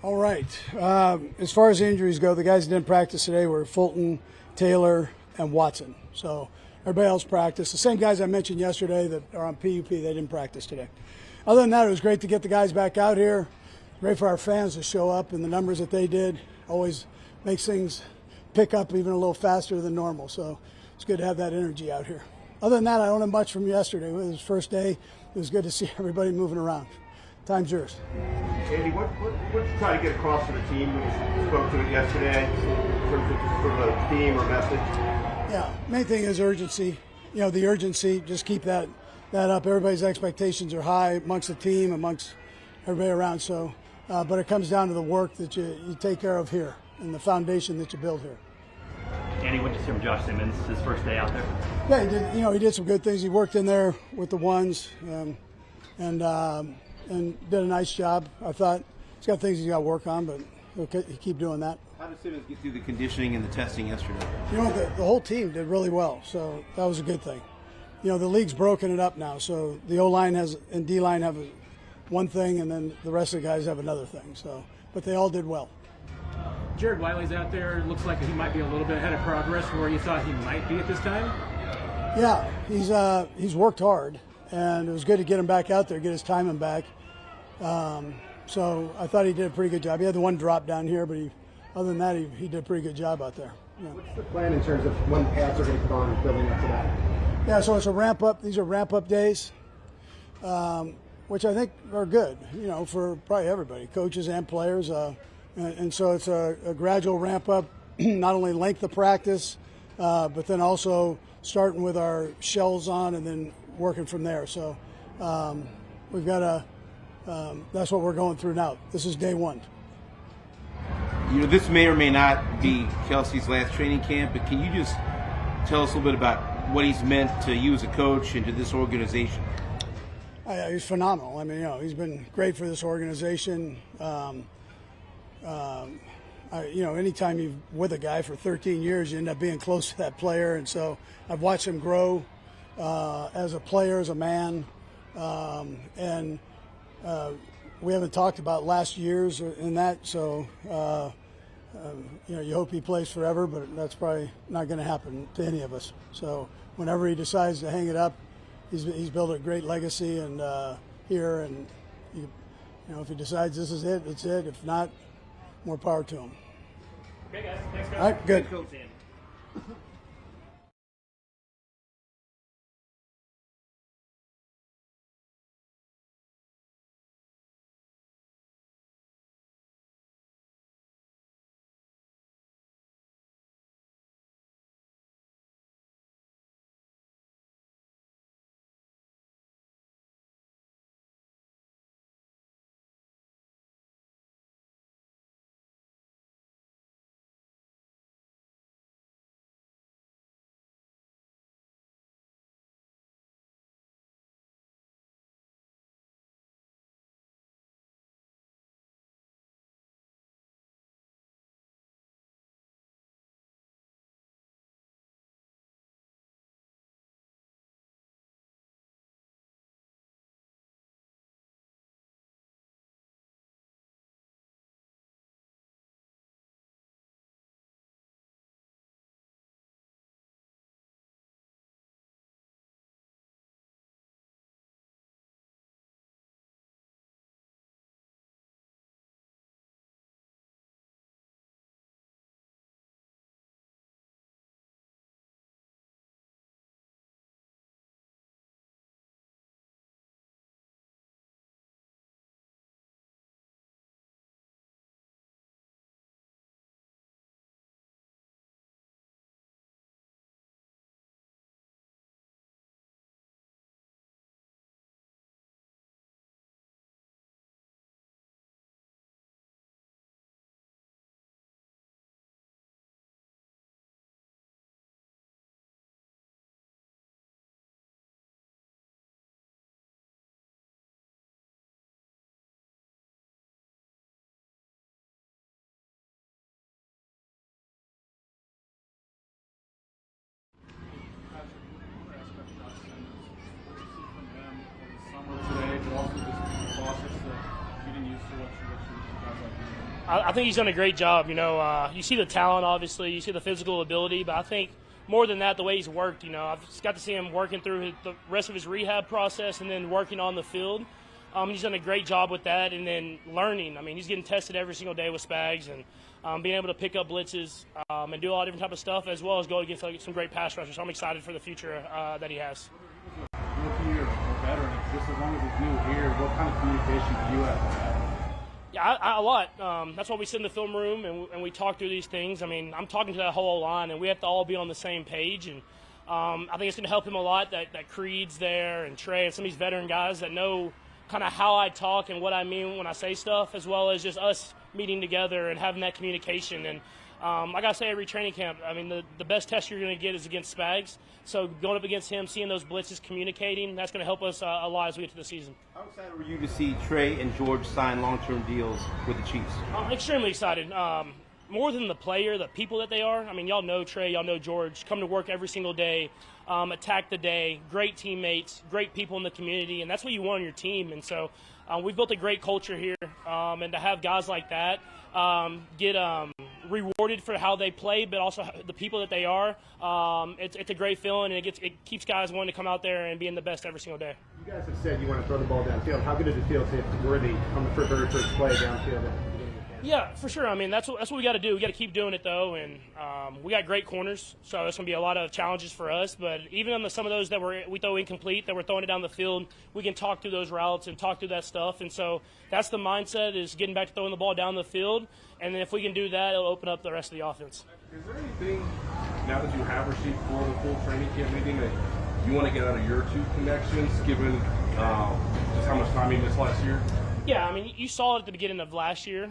All right. As far as the injuries go, the guys that didn't practice today were Fulton, Taylor, and Watson. So everybody else practiced. The same guys I mentioned yesterday that are on PUP, they didn't practice today. Other than that, it was great to get the guys back out here. Great for our fans to show up, and the numbers that they did always makes things pick up even a little faster than normal. So it's good to have that energy out here. Other than that, I don't have much from yesterday. It was the first day. It was good to see everybody moving around. Time's yours. Andy, what did you try to get across to the team when you spoke to it yesterday for a theme or message? Yeah, main thing is urgency. You know, the urgency, just keep that up. Everybody's expectations are high amongst the team, amongst everybody around. So, but it comes down to the work that you take care of here and the foundation that you build here. Andy, what did you see from Josh Simmons his first day out there? Yeah, he did. You know, he did some good things. He worked in there with the ones, and did a nice job. I thought he's got things he's got to work on, but he'll keep doing that. How did Simmons get through the conditioning and the testing yesterday? You know, the whole team did really well, so that was a good thing. You know, the league's broken it up now, so the O-line and D-line have one thing, and then the rest of the guys have another thing. So, but they all did well. Jared Wiley's out there. Looks like he might be a little bit ahead of progress from where you thought he might be at this time. Yeah, he's worked hard, and it was good to get him back out there, get his timing back. So I thought he did a pretty good job. He had the one drop down here, but other than that, he did a pretty good job out there. Yeah. What's the plan in terms of when pads are going to put on building up to that? Yeah, so it's a ramp up. These are ramp up days, which I think are good, you know, for probably everybody, coaches and players. And so it's a gradual ramp up, not only length of practice, but then also starting with our shells on and then working from there. So we've got that's what we're going through now. This is day one. You know, this may or may not be Kelsey's last training camp, but can you just tell us a little bit about what he's meant to you as a coach and to this organization? He's phenomenal. I mean, you know, he's been great for this organization. You know, anytime you're with a guy for 13 years, you end up being close to that player. And so I've watched him grow as a player, as a man. And we haven't talked about last year's in that. So, you know, you hope he plays forever, but that's probably not going to happen to any of us. So whenever he decides to hang it up, he's built a great legacy and here. And, you know, if he decides this is it, it's it. If not, more power to him. Okay, guys. Thanks, guys. All right, good. Today, but also just cautious, getting used to what you guys are doing. I think he's done a great job. You see the talent, obviously, you see the physical ability, but I think more than that, the way he's worked. I've just got to see him working through the rest of his rehab process and then working on the field. He's done a great job with that, and then learning. I mean, he's getting tested every single day with Spags and being able to pick up blitzes and do all different type of stuff, as well as go against some great pass rushers. So I'm excited for the future that he has. Rookie or veteran, just as long as he's new here, what kind of communication do you have to have? Yeah, a lot. That's why we sit in the film room and we talk through these things. I mean, I'm talking to that whole line, and we have to all be on the same page. And I think it's going to help him a lot that Creed's there and Trey and some of these veteran guys that know kind of how I talk and what I mean when I say stuff, as well as just us meeting together and having that communication. And like I say every training camp, I mean, the best test you're going to get is against Spags. So going up against him, seeing those blitzes, communicating, that's going to help us a lot as we get to the season. How excited were you to see Trey and George sign long-term deals with the Chiefs? I'm extremely excited. More than the player, the people that they are. I mean, y'all know Trey, y'all know George. Come to work every single day, attack the day, great teammates, great people in the community, and that's what you want on your team. And so we've built a great culture here, and to have guys like that get rewarded for how they play, but also the people that they are, it's a great feeling, and it keeps guys wanting to come out there and being the best every single day. You guys have said you want to throw the ball downfield. How good does it feel to hit Worthy on the very first play downfield? Yeah, for sure. I mean, that's what we got to do. We got to keep doing it, though, and we got great corners, so there's going to be a lot of challenges for us. But even on some of those that we throw incomplete, that we're throwing it down the field, we can talk through those routes and talk through that stuff. And so that's the mindset, is getting back to throwing the ball down the field. And then if we can do that, it'll open up the rest of the offense. Is there anything, now that you have received for the full training camp, anything that you want to get out of your two connections, given just how much time he missed last year? Yeah, I mean, you saw it at the beginning of last year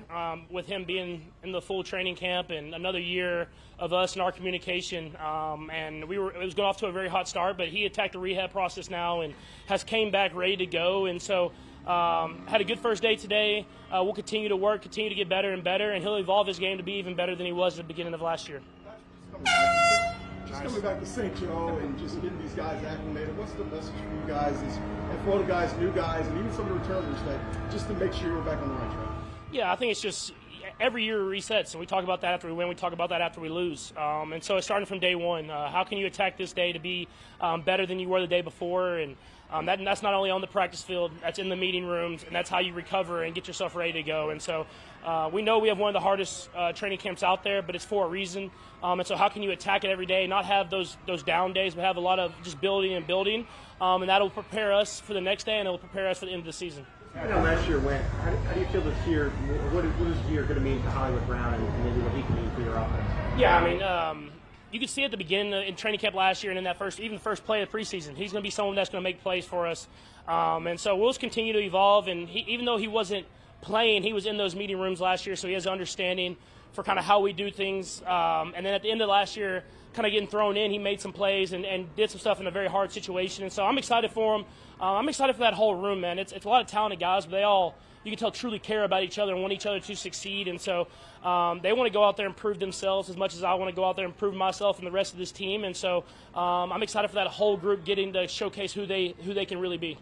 with him being in the full training camp and another year of us and our communication. And it was going off to a very hot start, but he attacked the rehab process now and has came back ready to go. And so had a good first day today. We'll continue to work, continue to get better and better, and he'll evolve his game to be even better than he was at the beginning of last year. Just coming back to St. Joe and just getting these guys acclimated, what's the message for you guys, and for all the guys, new guys, and even some of the returners, that just to make sure you're back on the right track? Yeah, I think it's just every year resets, and we talk about that after we win, we talk about that after we lose. And so it's starting from day one. How can you attack this day to be better than you were the day before? And that's not only on the practice field, that's in the meeting rooms, and that's how you recover and get yourself ready to go. And so we know we have one of the hardest training camps out there, but it's for a reason. And so how can you attack it every day, not have those down days, but have a lot of just building and building, and that'll prepare us for the next day, and it'll prepare us for the end of the season. I know last year went. How do you feel this year? What is this year going to mean to Hollywood Brown, and maybe what he can mean for your offense? Yeah, I mean, you could see at the beginning in training camp last year and in that even the first play of the preseason, he's going to be someone that's going to make plays for us. And so we'll just continue to evolve. And even though he wasn't playing, he was in those meeting rooms last year, so he has an understanding for kind of how we do things. And then at the end of last year, kind of getting thrown in, he made some plays and did some stuff in a very hard situation. And so I'm excited for him. I'm excited for that whole room, man. It's a lot of talented guys, but they all, you can tell, truly care about each other and want each other to succeed. And so they want to go out there and prove themselves as much as I want to go out there and prove myself and the rest of this team. And so I'm excited for that whole group getting to showcase who they can really be.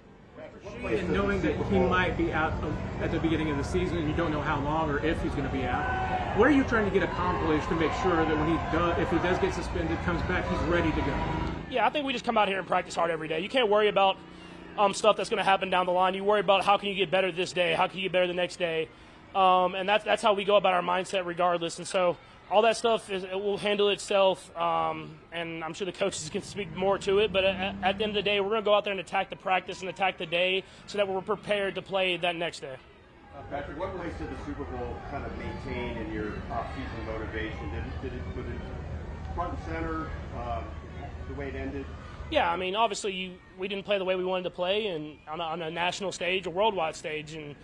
And knowing that he might be out at the beginning of the season, you don't know how long or if he's going to be out. What are you trying to get accomplished to make sure that when if he does get suspended, comes back, he's ready to go? Yeah, I think we just come out here and practice hard every day. You can't worry about stuff that's going to happen down the line. You worry about how can you get better this day, how can you get better the next day, and that's how we go about our mindset regardless. And so all that stuff it will handle itself, and I'm sure the coaches can speak more to it. But at the end of the day, we're going to go out there and attack the practice and attack the day so that we're prepared to play that next day. Patrick, what ways did the Super Bowl kind of maintain in your off-season motivation? Was it front and center the way it ended? Yeah, I mean, obviously we didn't play the way we wanted to play, and on a national stage, a worldwide stage, and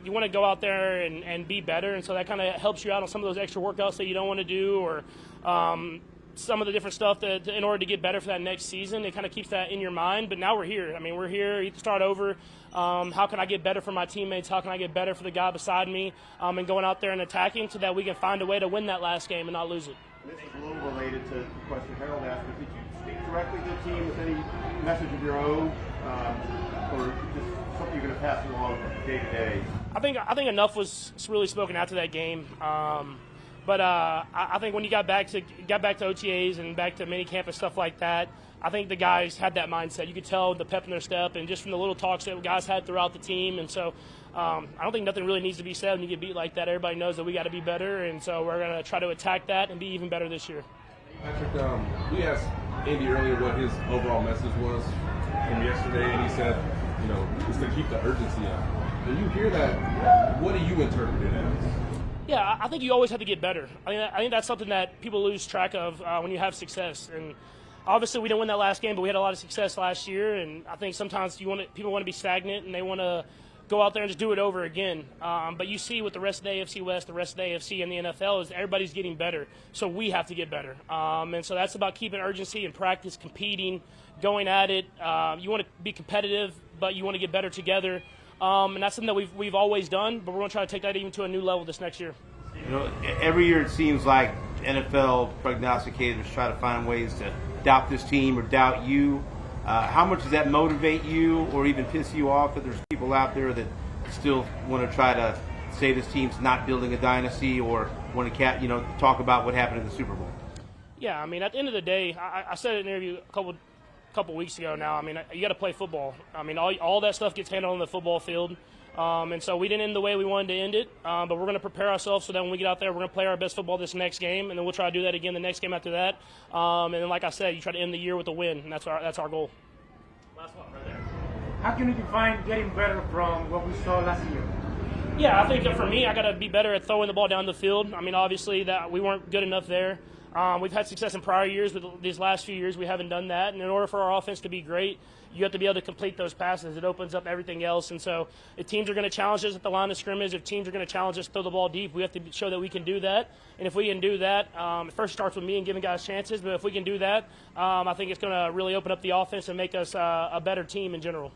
you want to go out there and be better, and so that kind of helps you out on some of those extra workouts that you don't want to do, or some of the different stuff that in order to get better for that next season. It kind of keeps that in your mind. But now we're here. I mean, we're here. You can start over. How can I get better for my teammates? How can I get better for the guy beside me? And going out there and attacking so that we can find a way to win that last game and not lose it. This is a little related to the question Harold asked, but did you speak directly to the team with any message of your own, or just something you're going to pass along day to day? I think enough was really spoken after that game. But I think when you got back to OTAs and back to minicamp and stuff like that, I think the guys had that mindset. You could tell the pep in their step, and just from the little talks that guys had throughout the team. And so I don't think nothing really needs to be said when you get beat like that. Everybody knows that we got to be better, and so we're going to try to attack that and be even better this year. Patrick, we asked Andy earlier what his overall message was from yesterday, and he said, it's to keep the urgency up. When you hear that, what do you interpret it as? Yeah, I think you always have to get better. I think that's something that people lose track of when you have success. And obviously, we didn't win that last game, but we had a lot of success last year. And I think sometimes people want to be stagnant and they want to go out there and just do it over again. But you see with the rest of the AFC West, the rest of the AFC, and the NFL is everybody's getting better. So we have to get better. And so that's about keeping urgency in practice, competing, going at it. You want to be competitive, but you want to get better together. And that's something that we've always done, but we're going to try to take that even to a new level this next year. Every year it seems like NFL prognosticators try to find ways to doubt this team or doubt you. How much does that motivate you or even piss you off that there's people out there that still want to try to say this team's not building a dynasty or want to talk about what happened in the Super Bowl? Yeah, I mean, at the end of the day, I said it in an interview a couple weeks ago now. I mean, you got to play football. I mean, all that stuff gets handled on the football field. And so we didn't end the way we wanted to end it, but we're going to prepare ourselves so that when we get out there, we're going to play our best football this next game, and then we'll try to do that again the next game after that. And then, like I said, you try to end the year with a win, and that's our goal. Last one right there. How can you define getting better from what we saw last year? Yeah, I think that for me, I got to be better at throwing the ball down the field. I mean, obviously that we weren't good enough there. We've had success in prior years, but these last few years we haven't done that. And in order for our offense to be great, you have to be able to complete those passes. It opens up everything else. And so if teams are going to challenge us at the line of scrimmage, if teams are going to challenge us to throw the ball deep, we have to show that we can do that. And if we can do that, it first starts with me and giving guys chances. But if we can do that, I think it's going to really open up the offense and make us a better team in general.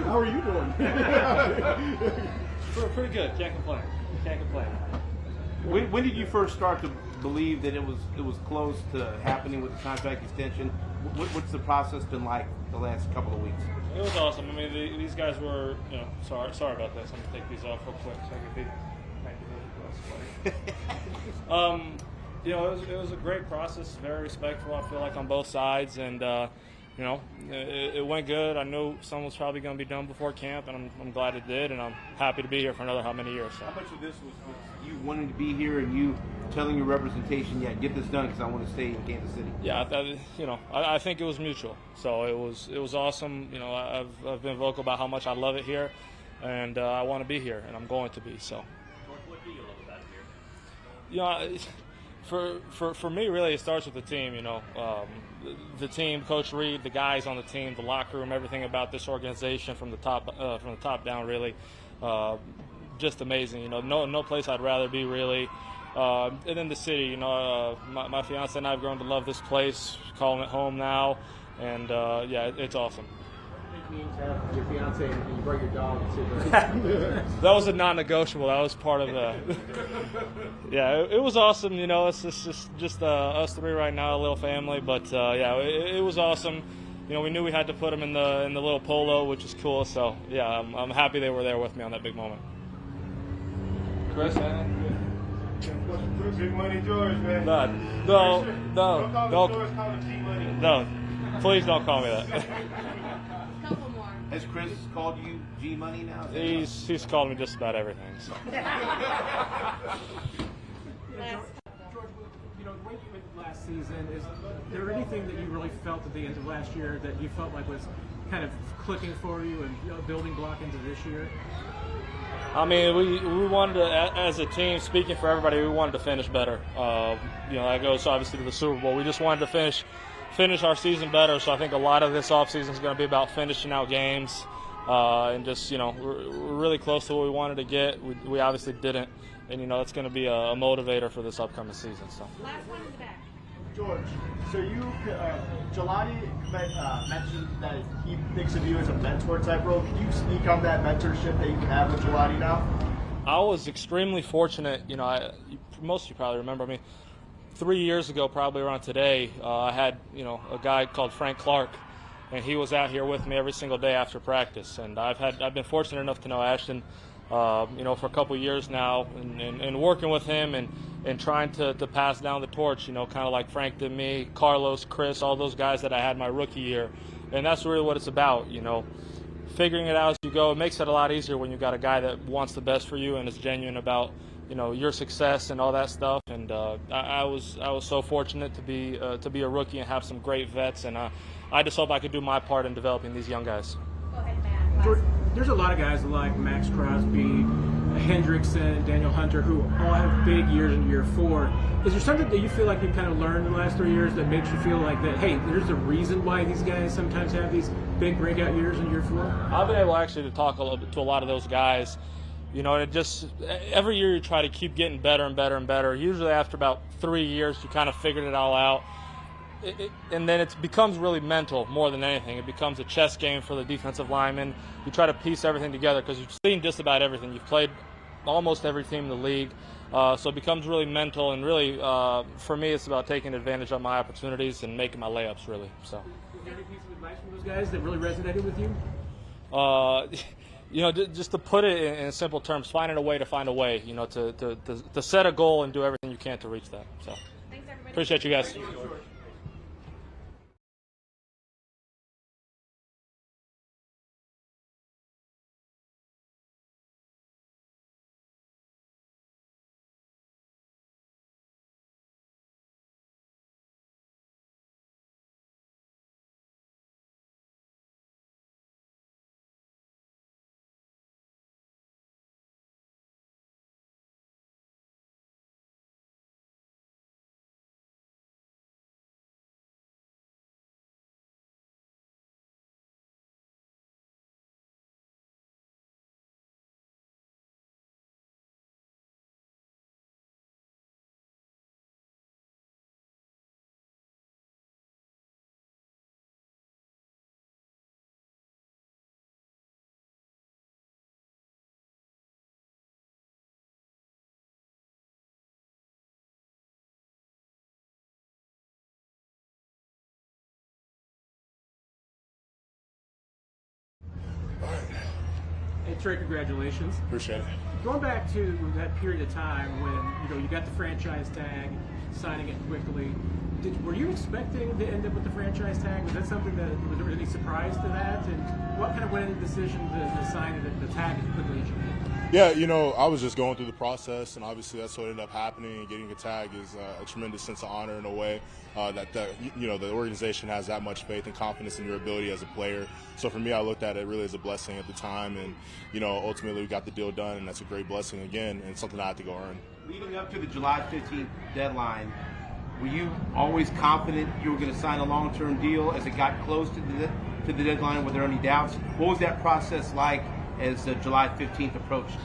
How are you doing? Pretty good. Can't complain. Can't complain. When did you first start to believe that it was close to happening with the contract extension? What's the process been like the last couple of weeks? It was awesome. I mean, these guys were, sorry about this. I'm gonna take these off real quick so I can be. It was a great process, very respectful. I feel like on both sides, and it went good. I knew some was probably going to be done before camp, and I'm glad it did, and I'm happy to be here for another how many years. So. How much of this was you wanting to be here and you telling your representation, yeah, get this done because I want to stay in Kansas City? Yeah, I think it was mutual. So it was awesome. I've been vocal about how much I love it here, and I want to be here, and I'm going to be. So. What do you love about it here? For me, really, it starts with the team. The team, Coach Reid, the guys on the team, the locker room, everything about this organization from the top down, really, just amazing. No place I'd rather be, really. And then the city. My fiance and I have grown to love this place, calling it home now, and it's awesome. Your fiance and you brought your dog to That was a non-negotiable. That was part of the. Yeah, it was awesome. It's just us three right now, a little family. But it was awesome. We knew we had to put them in the little polo, which is cool. So yeah, I'm happy they were there with me on that big moment. Chris, Big Money George, man. No, Don't call me George, call him G Money. no, please don't call me that. Has Chris called you G Money now? He's called me just about everything. So. George, the way you went last season, is there anything that you really felt at the end of last year that you felt like was kind of clicking for you and building block into this year? I mean, we wanted to, as a team, speaking for everybody, we wanted to finish better. That goes obviously to the Super Bowl. We just wanted to finish our season better. So I think a lot of this offseason is going to be about finishing out games, and just we're really close to what we wanted to get. We obviously didn't, and that's going to be a motivator for this upcoming season. So. Last one in the back. George, so Jelani mentioned that he thinks of you as a mentor type role. Can you speak on that mentorship that you have with Jelani now? I was extremely fortunate. Most of you probably remember me. 3 years ago, probably around today, I had a guy called Frank Clark, and he was out here with me every single day after practice. And I've been fortunate enough to know Ashton, for a couple of years now, and working with him and trying to pass down the torch, kind of like Frank did me, Carlos, Chris, all those guys that I had my rookie year. And that's really what it's about, figuring it out as you go. It makes it a lot easier when you've got a guy that wants the best for you and is genuine about your success and all that stuff. And I was so fortunate to be a rookie and have some great vets, and I just hope I could do my part in developing these young guys. Go ahead, Matt. George, there's a lot of guys like Max Crosby, Hendrickson, Daniel Hunter, who all have big years in year 4. Is there something that you feel like you've kind of learned in the last 3 years that makes you feel like that, hey, there's a reason why these guys sometimes have these big breakout years in year 4? I've been able actually to talk a little bit to a lot of those guys. It just every year you try to keep getting better and better and better. Usually after about 3 years, you kind of figured it all out. And then it becomes really mental more than anything. It becomes a chess game for the defensive lineman. You try to piece everything together because you've seen just about everything. You've played almost every team in the league. So it becomes really mental, and really, for me, it's about taking advantage of my opportunities and making my layups, really. So. Is there any piece of advice from those guys that really resonated with you? Just to put it in simple terms, finding a way to find a way, to set a goal and do everything you can to reach that. So, Thanks, everybody. appreciate you guys. Trey, congratulations. Appreciate it. Going back to that period of time when you got the franchise tag, signing it quickly. Were you expecting to end up with the franchise tag? Was that something was there any surprise to that? And what kind of went into the decision to sign the tag as quickly as you did? Yeah, I was just going through the process, and obviously that's what ended up happening. And getting a tag is a tremendous sense of honor in a way that the organization has that much faith and confidence in your ability as a player. So for me, I looked at it really as a blessing at the time, and ultimately we got the deal done, and that's a great blessing again, and something I had to go earn. Leading up to the July 15th deadline, were you always confident you were going to sign a long-term deal as it got close to the deadline? Were there any doubts? What was that process like as July 15th approached?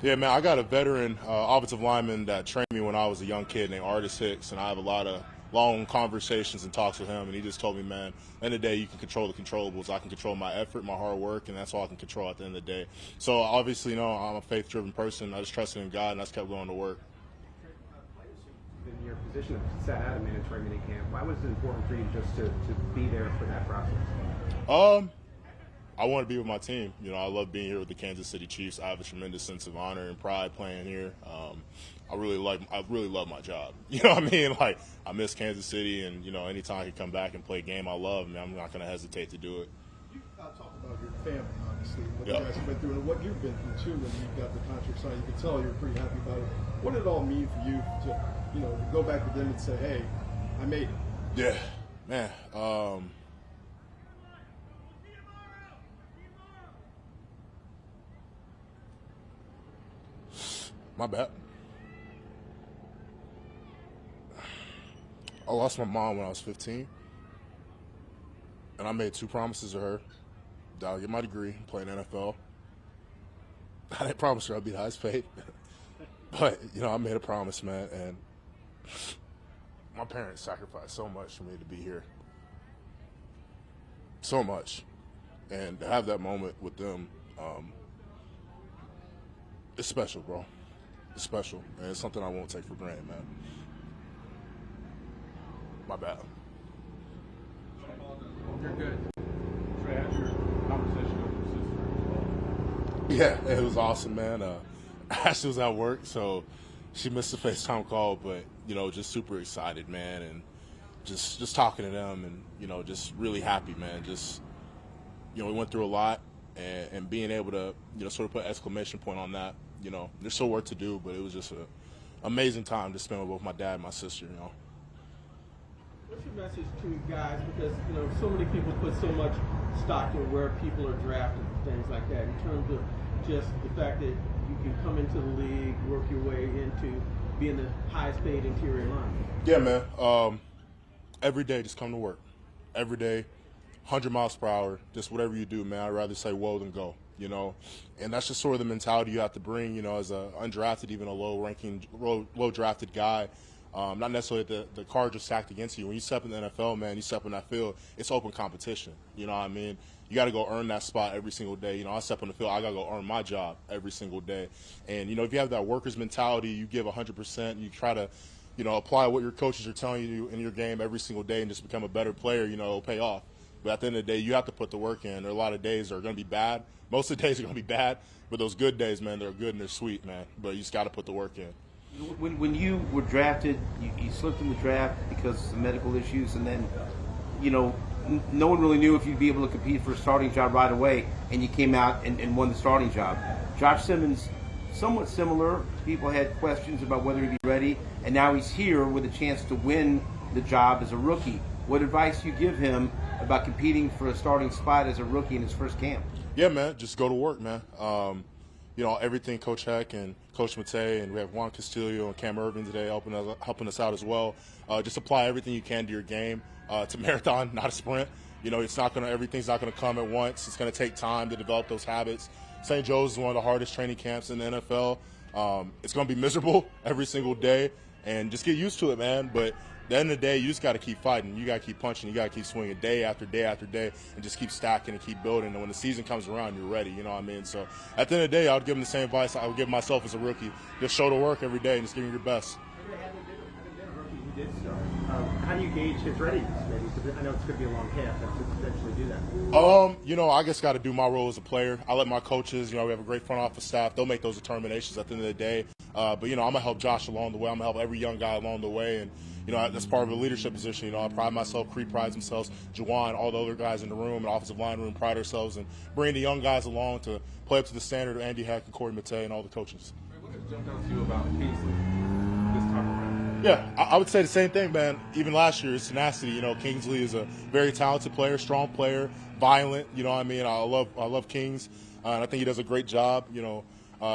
Yeah, man, I got a veteran offensive lineman that trained me when I was a young kid named Artis Hicks, and I have a lot of long conversations and talks with him, and he just told me, man, at the end of the day, you can control the controllables. I can control my effort, my hard work, and that's all I can control at the end of the day. So obviously, I'm a faith-driven person. I just trusted in God, and I just kept going to work. In your position of sat out a mandatory minicamp, why was it important for you just to be there for that process? I want to be with my team. I love being here with the Kansas City Chiefs. I have a tremendous sense of honor and pride playing here. I really love my job. You know what I mean? Like, I miss Kansas City, and anytime I can come back and play a game I love, I'm not going to hesitate to do it. You talk about your family, obviously, what you guys have been through, and what you've been through too. When you got the contract signed, you could tell you were pretty happy about it. What did it all mean for you to go back to them and say, "Hey, I made it"? Yeah, man. My bad. I lost my mom when I was 15, and I made 2 promises to her that I'll get my degree, play in the NFL. I didn't promise her I'd be the highest paid, but I made a promise, man, and my parents sacrificed so much for me to be here, so much, and to have that moment with them, it's special, bro. It's special, and it's something I won't take for granted, man. My bad. You're good. Trey, how's your conversation with your sister? Yeah, it was awesome, man. Ashley was at work, so she missed the FaceTime call, but, just super excited, man, and just talking to them and, just really happy, man. Just, we went through a lot, and being able to, sort of put an exclamation point on that. There's still work to do, but it was just an amazing time to spend with both my dad and my sister, What's your message to guys? Because, so many people put so much stock in where people are drafted and things like that, in terms of just the fact that you can come into the league, work your way into being the highest paid interior lineman. Yeah, man. Every day, just come to work. Every day, 100 miles per hour, just whatever you do, man. I'd rather say whoa than go. And that's just sort of the mentality you have to bring, as a undrafted, even a low drafted guy. Not necessarily that the cards are stacked against you. When you step in the NFL, man, you step in that field, it's open competition. You know what I mean? You got to go earn that spot every single day. I step on the field, I got to go earn my job every single day. And, if you have that worker's mentality, you give 100%, you try to, apply what your coaches are telling you in your game every single day and just become a better player, it'll pay off. But at the end of the day, you have to put the work in. There are a lot of days that are going to be bad. Most of the days are going to be bad, but those good days, man, they're good and they're sweet, man. But you just got to put the work in. When you were drafted, you slipped in the draft because of medical issues, and then, no one really knew if you'd be able to compete for a starting job right away, and you came out and won the starting job. Josh Simmons, somewhat similar. People had questions about whether he'd be ready, and now he's here with a chance to win the job as a rookie. What advice do you give him about competing for a starting spot as a rookie in his first camp? Yeah, man, just go to work, man. Everything Coach Heck and Coach Matei, and we have Juan Castillo and Cam Irvin today helping us out as well. Just apply everything you can to your game. It's a marathon, not a sprint. Everything's not gonna come at once. It's gonna take time to develop those habits. St. Joe's is one of the hardest training camps in the NFL. It's gonna be miserable every single day, and just get used to it, man. But at the end of the day, you just got to keep fighting. You got to keep punching. You got to keep swinging day after day after day and just keep stacking and keep building. And when the season comes around, you're ready. You know what I mean? So at the end of the day, I would give him the same advice I would give myself as a rookie. Just show the work every day and just give me your best. did start. How do you gauge his readiness? Maybe because I know it's going to be a long camp to potentially do that. You know, I just got to do my role as a player. I let my coaches, you know, we have a great front office staff. They'll make those determinations at the end of the day. But you know, I'm gonna help Josh along the way. I'm gonna help every young guy along the way, and you know, that's part of a leadership position. You know, I pride myself. Creed prides themselves. Juwan, all the other guys in the room, and offensive line room, pride ourselves and bringing the young guys along to play up to the standard of Andy Heck and Corey Matei and all the coaches. What has jumped out to you about Kingsley this time around? Yeah, I would say the same thing, man. Even last year, his tenacity. You know, Kingsley is a very talented player, strong player, violent. You know what I mean? I love Kings, and I think he does a great job. You know,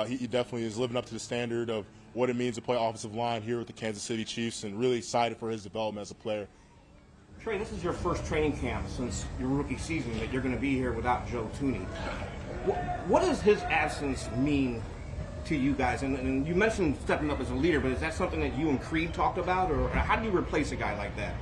he definitely is living up to the standard of what it means to play offensive line here with the Kansas City Chiefs, and really excited for his development as a player. Trey, this is your first training camp since your rookie season that you're going to be here without Joe Thuney. What does his absence mean to you guys? And you mentioned stepping up as a leader, but is that something that you and Creed talked about, or how do you replace a guy like that?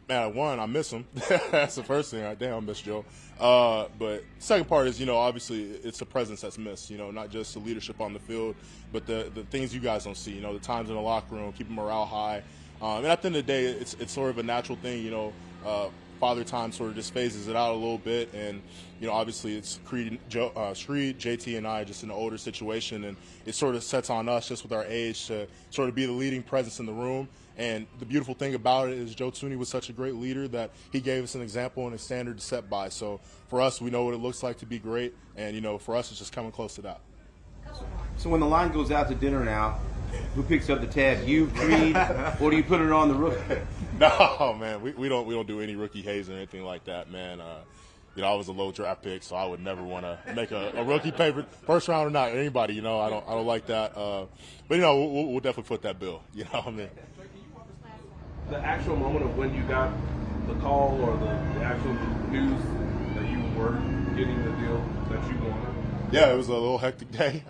Man, one, I miss him. That's the first thing. Damn, I miss Joe. But second part is, you know, obviously it's the presence that's missed. You know, not just the leadership on the field, but the things you guys don't see. You know, the times in the locker room, keeping morale high. And at the end of the day, it's sort of a natural thing. You know, Father Time sort of just phases it out a little bit, and you know, obviously it's Creed, JT, and I just in an older situation, and it sort of sets on us just with our age to sort of be the leading presence in the room. And the beautiful thing about it is Joe Thuney was such a great leader that he gave us an example and a standard to set by. So for us, we know what it looks like to be great, and you know, for us, it's just coming close to that. So when the line goes out to dinner now, who picks up the tab? You, Reid, or do you put it on the rookie? No, man, we don't do any rookie hazing or anything like that, man. You know, I was a low draft pick, so I would never want to make a rookie favorite, first round or not, anybody. You know, I don't like that. But you know, we'll definitely foot that bill. You know what I mean? The actual moment of when you got the call or the actual news that you were getting the deal that you wanted? Yeah, it was a little hectic day.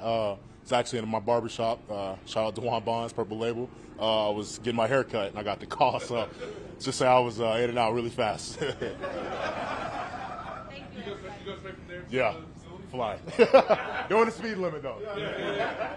It's actually in my barbershop. Shout out to Juan Bonds, Purple Label. I was getting my hair cut, and I got the call. So let's just say I was in and out really fast. You go straight from there? Yeah, flying. Doing the speed limit, though. Yeah.